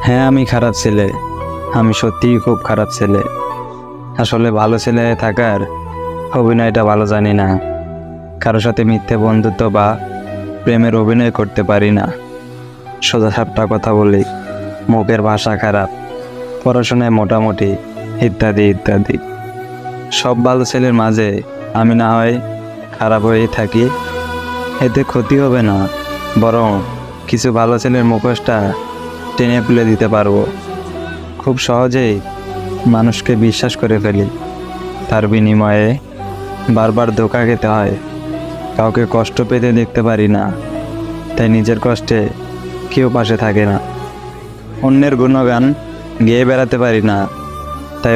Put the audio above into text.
হ্যাঁ, আমি খারাপ ছেলে। আমি সত্যিই খুব খারাপ ছেলে। আসলে ভালো ছেলে থাকার অভিনয়টা ভালো জানি না। কারোর সাথে মিথ্যে বন্ধুত্ব বা প্রেমের অভিনয় করতে পারি না। সোজা সাপটা কথা বলি, মুখের ভাষা খারাপ, পড়াশোনায় মোটামুটি, ইত্যাদি ইত্যাদি। সব ভালো ছেলের মাঝে আমি না হয় খারাপ হয়েই থাকি, এতে ক্ষতি হবে না, বরং কিছু ভালো ছেলের মুখোশটা টেনে তুলে দিতে পারবো। খুব সহজেই মানুষকে বিশ্বাস করে ফেলি, তার বিনিময়ে বারবার ধোঁকা খেতে হয়। কাউকে কষ্ট পেতে দেখতে পারি না, তাই নিজের কষ্টে কেউ পাশে থাকে না। অন্যের গুণগান গেয়ে বেড়াতে পারি না, তাই